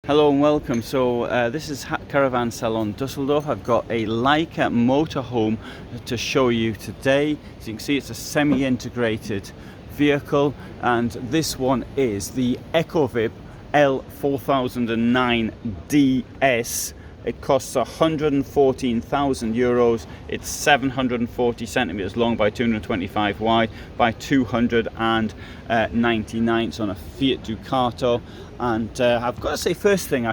Hello and welcome. So this is Caravan Salon Dusseldorf. I've got a Laika motorhome to show you today. As you can see, it's a semi-integrated vehicle, and this one is the Ecovip L4009 DS. It costs 114,000 euros. It's 740 centimeters long by 225 wide by 299. It's on a Fiat Ducato. And I've got to say, first thing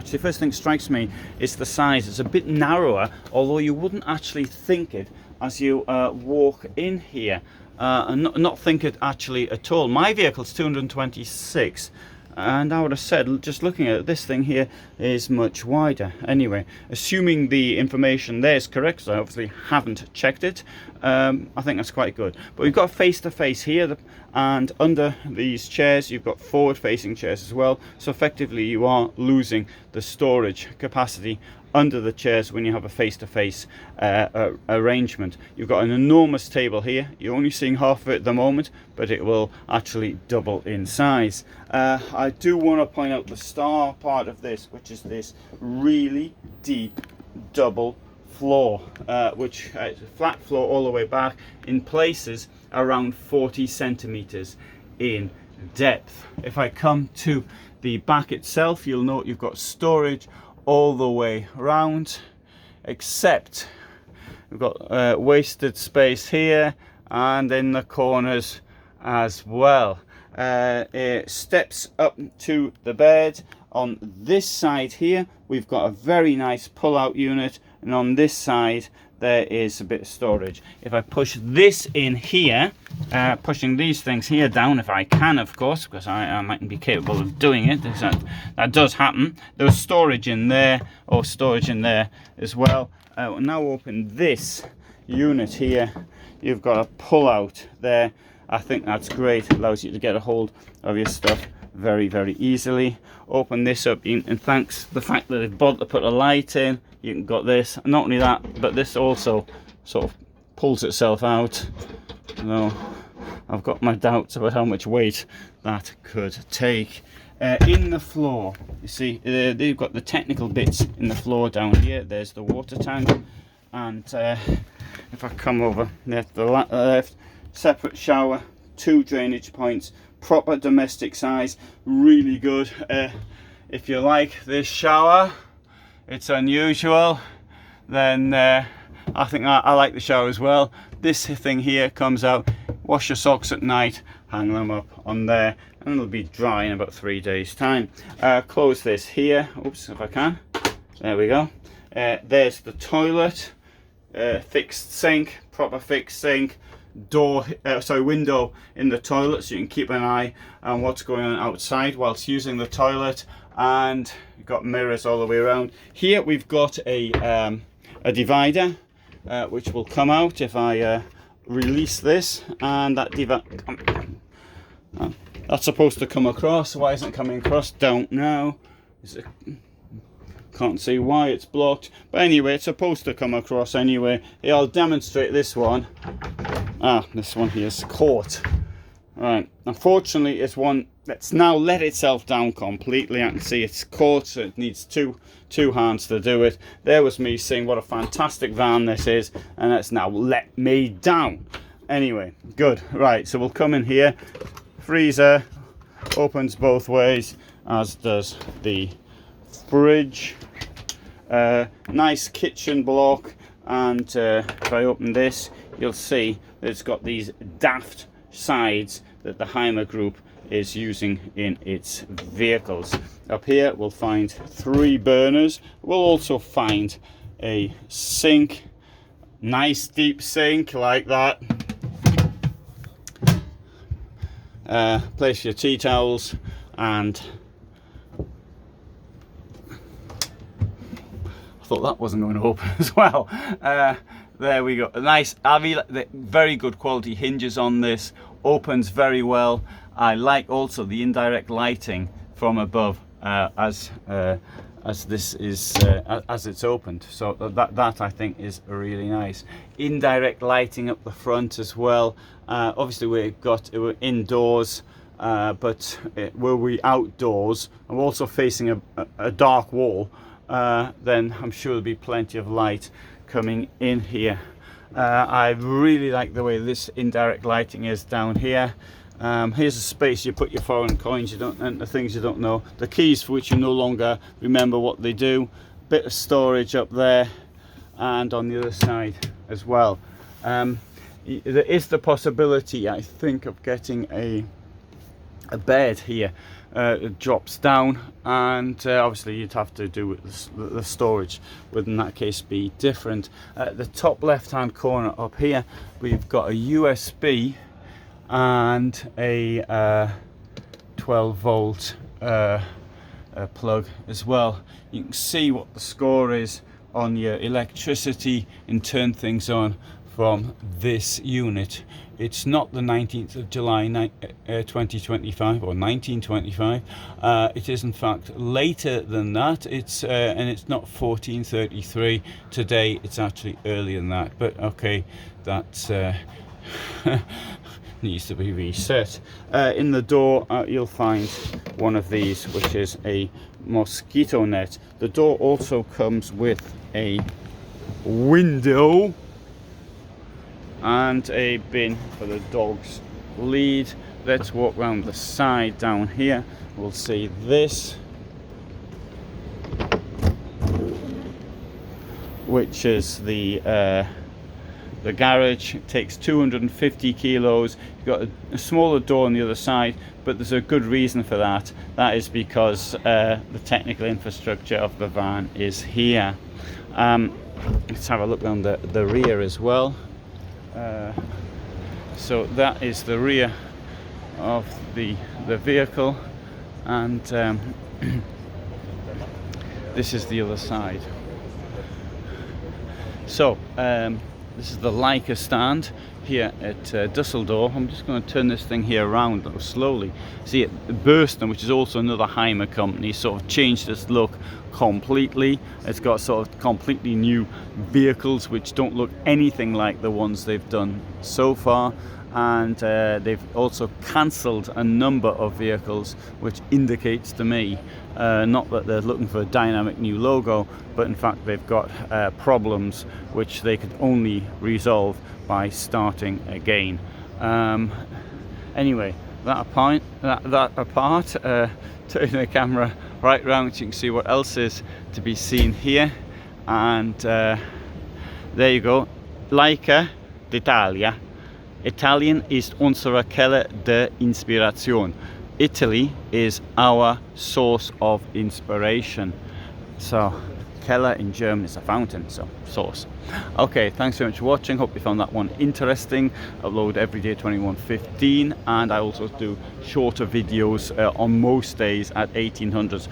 strikes me is the size. It's a bit narrower, although you wouldn't actually think it as you walk in here, and not think it actually at all. My vehicle's 226. And I would have said, just looking at it, this thing here is much wider. Anyway, assuming the information there is correct, so I obviously haven't checked it, I think that's quite good. But we've got face-to-face here, and under these chairs you've got forward-facing chairs as well. So effectively you are losing the storage capacity under the chairs when you have a face-to-face arrangement. You've got an enormous table here. You're only seeing half of it at the moment, but it will actually double in size. I do want to point out the star part of this, which is this really deep double floor, which is a flat floor all the way back, in places around 40 centimeters in depth. If I come to the back itself, you'll note you've got storage all the way around, except we've got wasted space here and in the corners as well. It steps up to the bed. On this side here we've got a very nice pull-out unit, and on this side there is a bit of storage. If I push this in here, pushing these things here down, if I can, of course, because I mightn't be capable of doing it, that does happen. There's storage in there, or storage in there as well. Now open this unit here, you've got a pull out there. I think that's great. It allows you to get a hold of your stuff very, very easily. Open this up, and thanks to the fact that they've bothered to put a light in, you can got this. Not only that, but this also sort of pulls itself out. No, I've got my doubts about how much weight that could take. In the floor, you see, they've got the technical bits in the floor down here. There's the water tank, and if I come over there to the left, separate shower, 2 drainage points, proper domestic size, really good. If you like this shower, it's unusual, then I think I like the shower as well. This thing here comes out, wash your socks at night, hang them up on there, and it'll be dry in about 3 days time. Close this here, oops, if I can, there we go. There's the toilet, fixed sink, proper fixed sink, window in the toilet, so you can keep an eye on what's going on outside whilst using the toilet, and you've got mirrors all the way around. Here we've got a divider, which will come out if I release this, and that that's supposed to come across. Why isn't it coming across? Don't know. Can't see why it's blocked, but anyway, it's supposed to come across anyway. I'll demonstrate this one. This one here is caught. Right, unfortunately it's one that's now let itself down completely. I can see it's caught, so it needs two hands to do it. There was me saying what a fantastic van this is, and it's now let me down. Anyway, good. Right, so we'll come in here. Freezer opens both ways, as does the fridge. Nice kitchen block, and if I open this, you'll see that it's got these daft sides that the Hymer group is using in its vehicles. Up here we'll find 3 burners. We'll also find a sink, nice deep sink like that. Place your tea towels, and I thought that wasn't going to open as well. There we go. Nice, very good quality hinges on this. Opens very well. I like also the indirect lighting from above as this is as it's opened. So that I think is really nice. Indirect lighting up the front as well. Obviously we're indoors. but were we outdoors and we're also facing a dark wall, then I'm sure there'll be plenty of light coming in here. I really like the way this indirect lighting is down here. Here's a space you put your foreign coins and the things you don't know, the keys for which you no longer remember what they do, bit of storage up there, and on the other side as well. There is the possibility, I think, of getting a bed here. It drops down, and obviously you'd have to do with the storage would in that case be different. At the top left hand corner up here we've got a USB and a 12 volt plug as well. You can see what the score is on your electricity and turn things on from this unit. It's not the 19th of July 2025 or 1925. It is in fact later than that. And it's not 1433 today. It's actually earlier than that. But okay, that's needs to be reset. In the door you'll find one of these, which is a mosquito net. The door also comes with a window and a bin for the dog's lead. Let's walk around the side down here. We'll see this, which is the garage. It takes 250 kilos. You've got a smaller door on the other side, but there's a good reason for that. That is because the technical infrastructure of the van is here. Let's have a look around the rear as well. So that is the rear of the vehicle, and this is the other side. So this is the Laika stand here at Düsseldorf. I'm just going to turn this thing here around slowly. See, Bürstner, which is also another Hymer company, sort of changed its look completely. It's got sort of completely new vehicles which don't look anything like the ones they've done so far, and they've also cancelled a number of vehicles, which indicates to me not that they're looking for a dynamic new logo, but in fact they've got problems which they could only resolve by starting again. Anyway, that apart, turning the camera right round so you can see what else is to be seen here, and there you go. Laika d'Italia. Italien ist unsere Quelle de Inspiration. Italy is our source of inspiration. So Keller in German is a fountain, so source. Okay, thanks very much for watching. Hope you found that one interesting. Upload every day 21:15, and I also do shorter videos on most days at 1800s,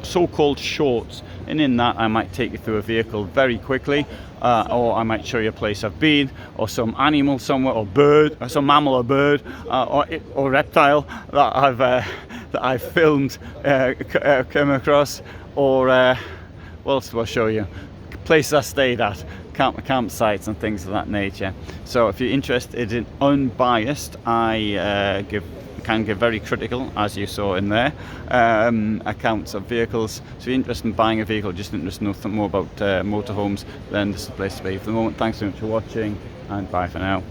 so-called shorts, and in that I might take you through a vehicle very quickly, or I might show you a place I've been, or some animal somewhere, or bird, or some mammal or bird, or reptile that I've filmed, come across, or what else do I show you? Places I stayed at, campsites and things of that nature. So if you're interested in unbiased, I can give very critical, as you saw in there, accounts of vehicles. So if you're interested in buying a vehicle, just interested in nothing more about motorhomes, then this is the place to be for the moment. Thanks so much for watching, and bye for now.